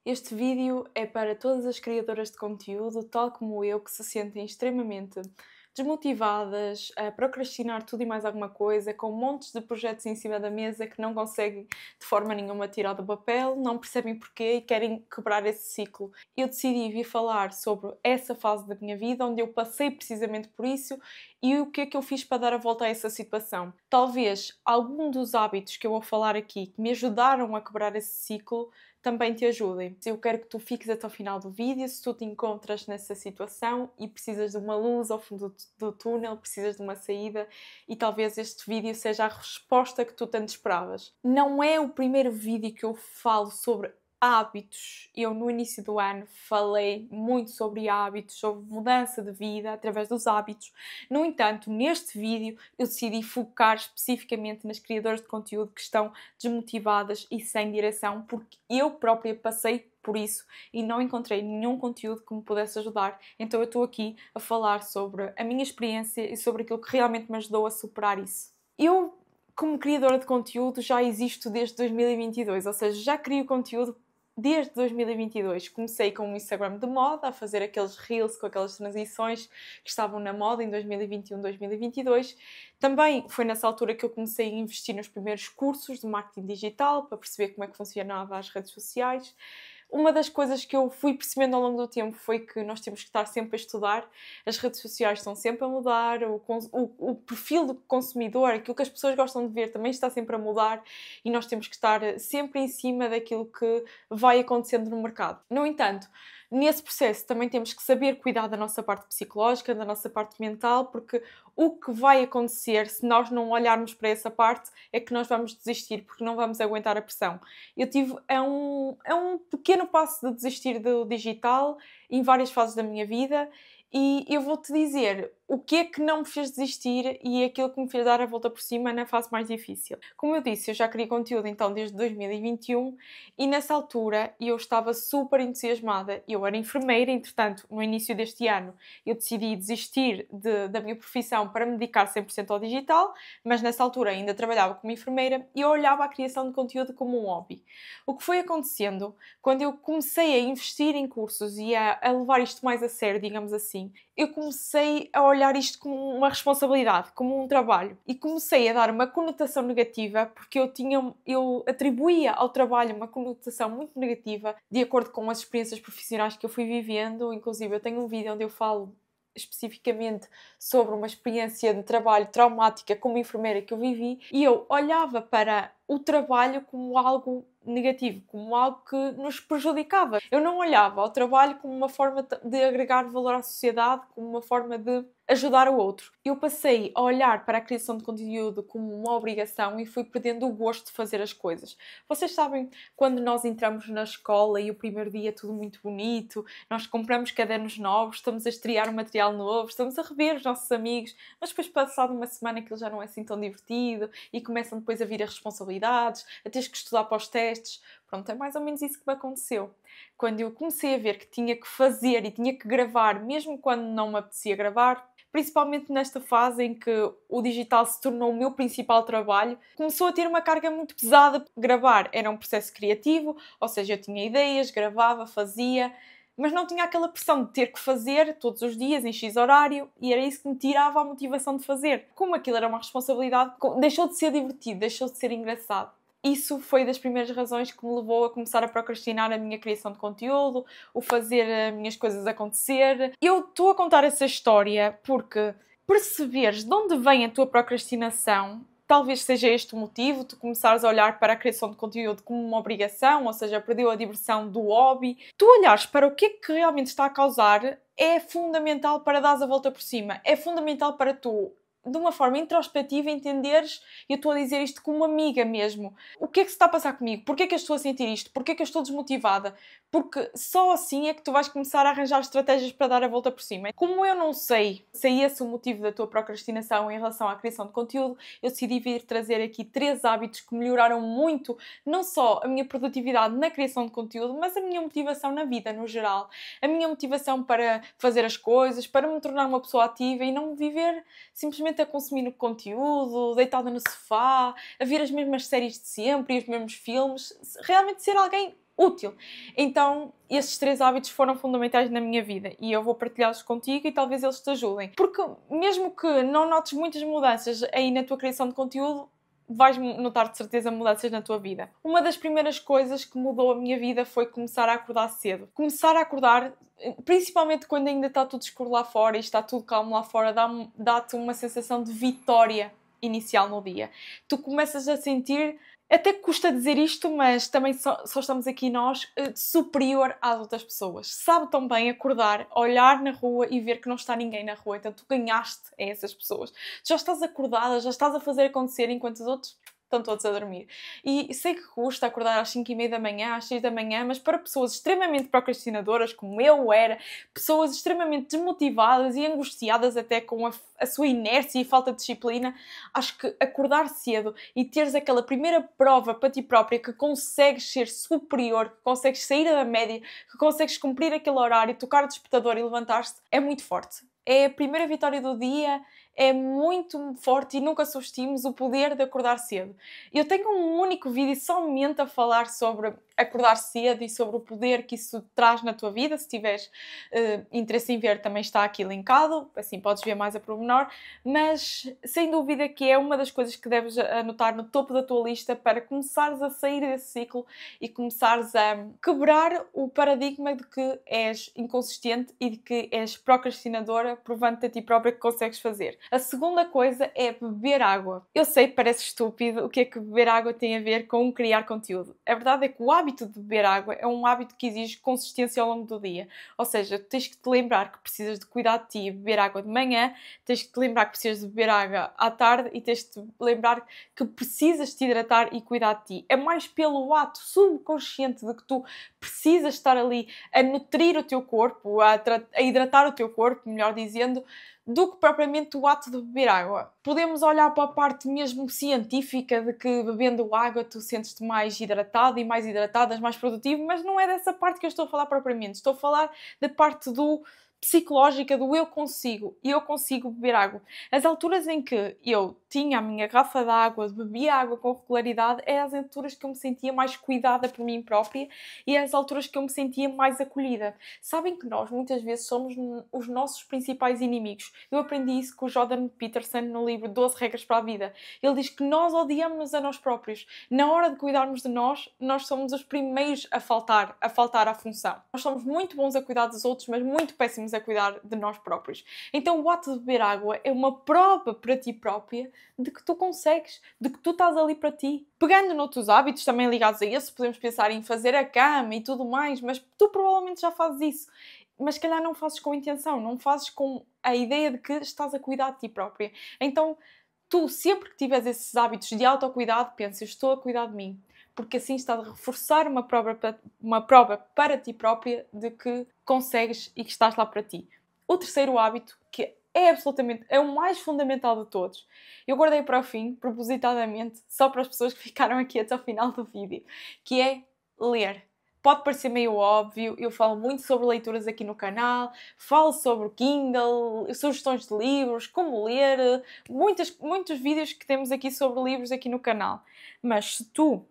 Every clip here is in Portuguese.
Este vídeo é para todas as criadoras de conteúdo, tal como eu, que se sentem extremamente desmotivadas, a procrastinar tudo e mais alguma coisa, com montes de projetos em cima da mesa que não conseguem de forma nenhuma tirar do papel, não percebem porquê e querem quebrar esse ciclo. Eu decidi vir falar sobre essa fase da minha vida, onde eu passei precisamente por isso e o que é que eu fiz para dar a volta a essa situação. Talvez algum dos hábitos que eu vou falar aqui que me ajudaram a quebrar esse ciclo também te ajudem. Eu quero que tu fiques até ao final do vídeo, se tu te encontras nessa situação e precisas de uma luz ao fundo do túnel, precisas de uma saída e talvez este vídeo seja a resposta que tu tanto esperavas. Não é o primeiro vídeo que eu falo sobre hábitos. Eu no início do ano falei muito sobre hábitos, sobre mudança de vida através dos hábitos. No entanto, neste vídeo eu decidi focar especificamente nas criadoras de conteúdo que estão desmotivadas e sem direção, porque eu própria passei por isso e não encontrei nenhum conteúdo que me pudesse ajudar. Então eu estou aqui a falar sobre a minha experiência e sobre aquilo que realmente me ajudou a superar isso. Eu, como criadora de conteúdo, já existo desde 2022, ou seja, já crio conteúdo desde 2022. Comecei com um Instagram de moda, a fazer aqueles reels com aquelas transições que estavam na moda em 2021, 2022. Também foi nessa altura que eu comecei a investir nos primeiros cursos de marketing digital, para perceber como é que funcionava as redes sociais. Uma das coisas que eu fui percebendo ao longo do tempo foi que nós temos que estar sempre a estudar, as redes sociais estão sempre a mudar, o perfil do consumidor, aquilo que as pessoas gostam de ver também está sempre a mudar e nós temos que estar sempre em cima daquilo que vai acontecendo no mercado. No entanto, nesse processo também temos que saber cuidar da nossa parte psicológica, da nossa parte mental, porque o que vai acontecer se nós não olharmos para essa parte é que nós vamos desistir, porque não vamos aguentar a pressão. Eu tive um pequeno passo de desistir do digital em várias fases da minha vida e eu vou-te dizer o que é que não me fez desistir e aquilo que me fez dar a volta por cima na fase mais difícil. Como eu disse, eu já criei conteúdo então desde 2021 e nessa altura eu estava super entusiasmada. Eu era enfermeira, entretanto, no início deste ano eu decidi desistir da minha profissão para me dedicar 100% ao digital, mas nessa altura ainda trabalhava como enfermeira e eu olhava a criação de conteúdo como um hobby. O que foi acontecendo quando eu comecei a investir em cursos e a levar isto mais a sério, digamos assim, eu comecei a olhar isto como uma responsabilidade, como um trabalho. E comecei a dar uma conotação negativa, porque eu atribuía ao trabalho uma conotação muito negativa, de acordo com as experiências profissionais que eu fui vivendo. Inclusive, eu tenho um vídeo onde eu falo especificamente sobre uma experiência de trabalho traumática como enfermeira que eu vivi, e eu olhava para o trabalho como algo negativo, como algo que nos prejudicava. Eu não olhava ao trabalho como uma forma de agregar valor à sociedade, como uma forma de ajudar o outro. Eu passei a olhar para a criação de conteúdo como uma obrigação e fui perdendo o gosto de fazer as coisas. Vocês sabem, quando nós entramos na escola e o primeiro dia é tudo muito bonito, nós compramos cadernos novos, estamos a estrear um material novo, estamos a rever os nossos amigos, mas depois passado uma semana aquilo já não é assim tão divertido e começam depois a vir as responsabilidades, a teres que estudar para os testes. Pronto, é mais ou menos isso que me aconteceu. Quando eu comecei a ver que tinha que fazer e tinha que gravar, mesmo quando não me apetecia gravar, principalmente nesta fase em que o digital se tornou o meu principal trabalho, começou a ter uma carga muito pesada. Gravar era um processo criativo, ou seja, eu tinha ideias, gravava, fazia, mas não tinha aquela pressão de ter que fazer todos os dias em X horário e era isso que me tirava a motivação de fazer. Como aquilo era uma responsabilidade, deixou de ser divertido, deixou de ser engraçado. Isso foi das primeiras razões que me levou a começar a procrastinar a minha criação de conteúdo, o fazer as minhas coisas acontecer. Eu estou a contar essa história porque perceberes de onde vem a tua procrastinação, talvez seja este o motivo, tu começares a olhar para a criação de conteúdo como uma obrigação, ou seja, perdeu a diversão do hobby. Tu olhares para o que é que realmente está a causar é fundamental para dares a volta por cima. É fundamental para tu, de uma forma introspectiva, entenderes, e eu estou a dizer isto como amiga mesmo, o que é que se está a passar comigo? Porquê é que eu estou a sentir isto? Porquê é que eu estou desmotivada? Porque só assim é que tu vais começar a arranjar estratégias para dar a volta por cima. Como eu não sei se é esse o motivo da tua procrastinação em relação à criação de conteúdo, eu decidi vir trazer aqui 3 hábitos que melhoraram muito, não só a minha produtividade na criação de conteúdo, mas a minha motivação na vida no geral. A minha motivação para fazer as coisas, para me tornar uma pessoa ativa e não viver simplesmente a consumir o conteúdo, deitada no sofá, a ver as mesmas séries de sempre e os mesmos filmes. Realmente ser alguém útil. Então, estes 3 hábitos foram fundamentais na minha vida e eu vou partilhá-los contigo e talvez eles te ajudem. Porque mesmo que não notes muitas mudanças aí na tua criação de conteúdo, vais notar de certeza mudanças na tua vida. Uma das primeiras coisas que mudou a minha vida foi começar a acordar cedo. Começar a acordar, principalmente quando ainda está tudo escuro lá fora e está tudo calmo lá fora, dá-te uma sensação de vitória inicial no dia. Tu começas a sentir, até que custa dizer isto, mas também só estamos aqui nós, superior às outras pessoas. Sabe tão bem acordar, olhar na rua e ver que não está ninguém na rua. Então tu ganhaste a essas pessoas. Tu já estás acordada, já estás a fazer acontecer enquanto os outros estão todos a dormir. E sei que custa acordar às 5:30 da manhã, às 6 da manhã, mas para pessoas extremamente procrastinadoras, como eu era, pessoas extremamente desmotivadas e angustiadas até com a sua inércia e falta de disciplina, acho que acordar cedo e teres aquela primeira prova para ti própria que consegues ser superior, que consegues sair da média, que consegues cumprir aquele horário, tocar o despertador e levantar-te, é muito forte. É a primeira vitória do dia, é muito forte e nunca subestimos o poder de acordar cedo. Eu tenho um único vídeo somente a falar sobre acordar cedo e sobre o poder que isso traz na tua vida. Se tiveres interesse em ver, também está aqui linkado, assim podes ver mais a pormenor, mas sem dúvida que é uma das coisas que deves anotar no topo da tua lista para começares a sair desse ciclo e começares a quebrar o paradigma de que és inconsistente e de que és procrastinadora, provando-te a ti própria que consegues fazer. A segunda coisa é beber água. Eu sei, parece estúpido, o que é que beber água tem a ver com criar conteúdo. A verdade é que o hábito de beber água é um hábito que exige consistência ao longo do dia. Ou seja, tens que te lembrar que precisas de cuidar de ti e beber água de manhã, tens que te lembrar que precisas de beber água à tarde e tens que te lembrar que precisas te hidratar e cuidar de ti. É mais pelo ato subconsciente de que tu precisas estar ali a nutrir o teu corpo, a hidratar o teu corpo, melhor dizendo, do que propriamente o ato de beber água. Podemos olhar para a parte mesmo científica de que bebendo água tu sentes-te mais hidratado e mais hidratadas, mais produtivo, mas não é dessa parte que eu estou a falar propriamente. Estou a falar da parte do psicológica do eu consigo beber água. As alturas em que eu tinha a minha garrafa de água, bebia água com regularidade, é as alturas que eu me sentia mais cuidada por mim própria e é as alturas que eu me sentia mais acolhida. Sabem que nós, muitas vezes, somos os nossos principais inimigos. Eu aprendi isso com o Jordan Peterson no livro 12 Regras para a Vida. Ele diz que nós odiamos-nos a nós próprios. Na hora de cuidarmos de nós somos os primeiros a faltar à função. Nós somos muito bons a cuidar dos outros, mas muito péssimos a cuidar de nós próprios. Então o ato de beber água é uma prova para ti própria de que tu consegues, de que tu estás ali para ti. Pegando noutros hábitos também ligados a esse, podemos pensar em fazer a cama e tudo mais, mas tu provavelmente já fazes isso. Mas se calhar não fazes com intenção, não fazes com a ideia de que estás a cuidar de ti própria. Então tu, sempre que tiveres esses hábitos de autocuidado, pensa, eu estou a cuidar de mim. Porque assim estás a reforçar uma prova para ti própria de que consegues e que estás lá para ti. O terceiro hábito, que é o mais fundamental de todos, eu guardei para o fim, propositadamente, só para as pessoas que ficaram aqui até o final do vídeo, que é ler. Pode parecer meio óbvio, eu falo muito sobre leituras aqui no canal, falo sobre o Kindle, sugestões de livros, como ler, muitos vídeos que temos aqui sobre livros aqui no canal. Mas se tu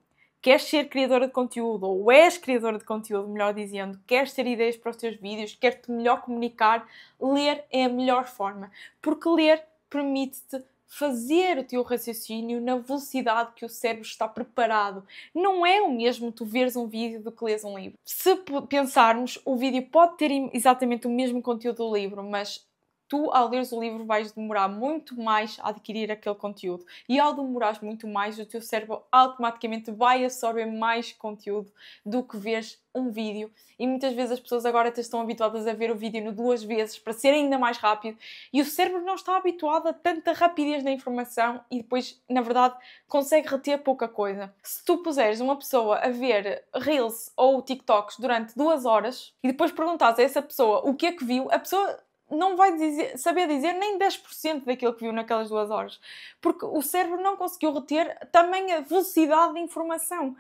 queres ser criadora de conteúdo, ou és criadora de conteúdo, melhor dizendo, queres ter ideias para os teus vídeos, queres-te melhor comunicar, ler é a melhor forma. Porque ler permite-te fazer o teu raciocínio na velocidade que o cérebro está preparado. Não é o mesmo tu veres um vídeo do que lês um livro. Se pensarmos, o vídeo pode ter exatamente o mesmo conteúdo do livro, mas tu, ao leres o livro, vais demorar muito mais a adquirir aquele conteúdo. E ao demorares muito mais, o teu cérebro automaticamente vai absorver mais conteúdo do que vês um vídeo. E muitas vezes as pessoas agora estão habituadas a ver o vídeo 2 vezes para ser ainda mais rápido. E o cérebro não está habituado a tanta rapidez na informação e depois, na verdade, consegue reter pouca coisa. Se tu puseres uma pessoa a ver Reels ou TikToks durante 2 horas e depois perguntares a essa pessoa o que é que viu, a pessoa não vai saber dizer nem 10% daquilo que viu naquelas 2 horas. Porque o cérebro não conseguiu reter também a velocidade de informação.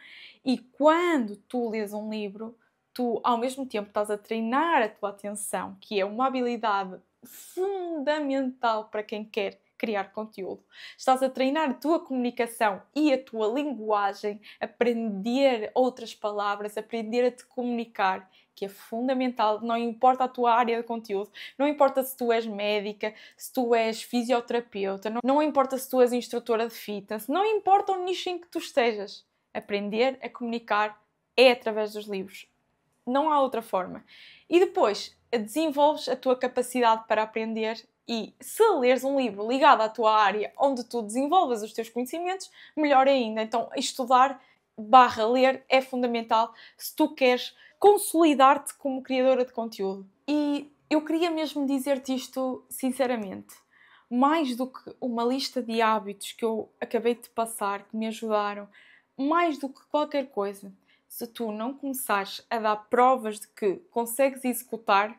E quando tu lês um livro, tu ao mesmo tempo estás a treinar a tua atenção, que é uma habilidade fundamental para quem quer criar conteúdo. Estás a treinar a tua comunicação e a tua linguagem, aprender outras palavras, aprender a te comunicar, que é fundamental. Não importa a tua área de conteúdo, não importa se tu és médica, se tu és fisioterapeuta, não importa se tu és instrutora de fitness, não importa o nicho em que tu estejas. Aprender a comunicar é através dos livros. Não há outra forma. E depois, desenvolves a tua capacidade para aprender e se leres um livro ligado à tua área onde tu desenvolves os teus conhecimentos, melhor ainda. Então, estudar/ler é fundamental se tu queres consolidar-te como criadora de conteúdo. E eu queria mesmo dizer-te isto sinceramente. Mais do que uma lista de hábitos que eu acabei de passar, que me ajudaram, mais do que qualquer coisa, se tu não começares a dar provas de que consegues executar,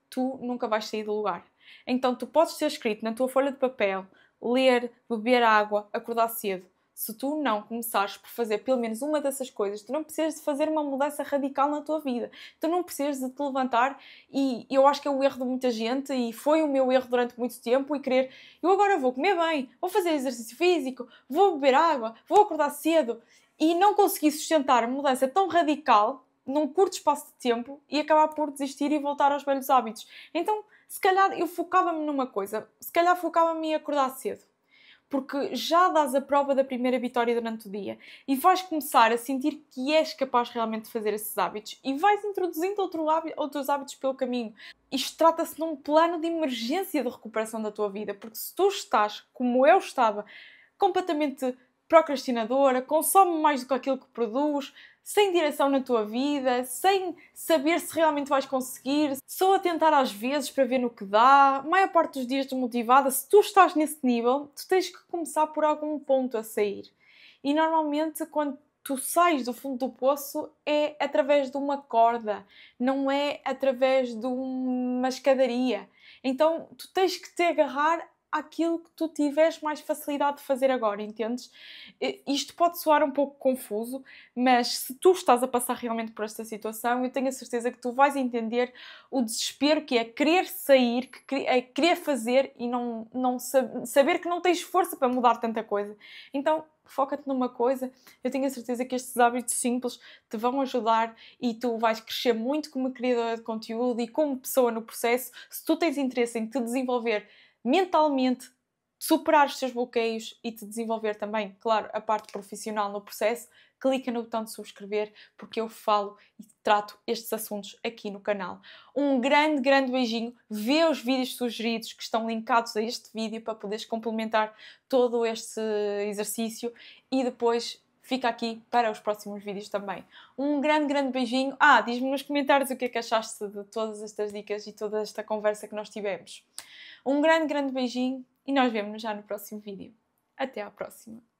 tu nunca vais sair do lugar. Então tu podes ter escrito na tua folha de papel, ler, beber água, acordar cedo. Se tu não começares por fazer pelo menos uma dessas coisas, tu não precisas de fazer uma mudança radical na tua vida. Tu não precisas de te levantar e eu acho que é o erro de muita gente e foi o meu erro durante muito tempo e querer, eu agora vou comer bem, vou fazer exercício físico, vou beber água, vou acordar cedo e não conseguir sustentar uma mudança tão radical num curto espaço de tempo e acabar por desistir e voltar aos velhos hábitos. Então, se calhar eu focava-me numa coisa, se calhar focava-me em acordar cedo. Porque já dás a prova da primeira vitória durante o dia e vais começar a sentir que és capaz realmente de fazer esses hábitos e vais introduzindo outros hábitos pelo caminho. Isto trata-se de um plano de emergência de recuperação da tua vida, porque se tu estás, como eu estava, completamente procrastinadora, consome mais do que aquilo que produz, sem direção na tua vida, sem saber se realmente vais conseguir, só a tentar às vezes para ver no que dá, a maior parte dos dias desmotivada, se tu estás nesse nível, tu tens que começar por algum ponto a sair. E normalmente quando tu sais do fundo do poço é através de uma corda, não é através de uma escadaria. Então tu tens que te agarrar àquilo que tu tiveres mais facilidade de fazer agora, entendes? Isto pode soar um pouco confuso, mas se tu estás a passar realmente por esta situação, eu tenho a certeza que tu vais entender o desespero que é querer sair, é querer fazer e não saber que não tens força para mudar tanta coisa. Então, foca-te numa coisa, eu tenho a certeza que estes hábitos simples te vão ajudar e tu vais crescer muito como criadora de conteúdo e como pessoa no processo. Se tu tens interesse em te desenvolver mentalmente, superar os teus bloqueios e te desenvolver também, claro, a parte profissional no processo, clica no botão de subscrever porque eu falo e trato estes assuntos aqui no canal. Um grande, grande beijinho. Vê os vídeos sugeridos que estão linkados a este vídeo para poderes complementar todo este exercício e depois fica aqui para os próximos vídeos também. Um grande, grande beijinho. Diz-me nos comentários o que é que achaste de todas estas dicas e toda esta conversa que nós tivemos. Um grande, grande beijinho e nós vemos-nos já no próximo vídeo. Até à próxima!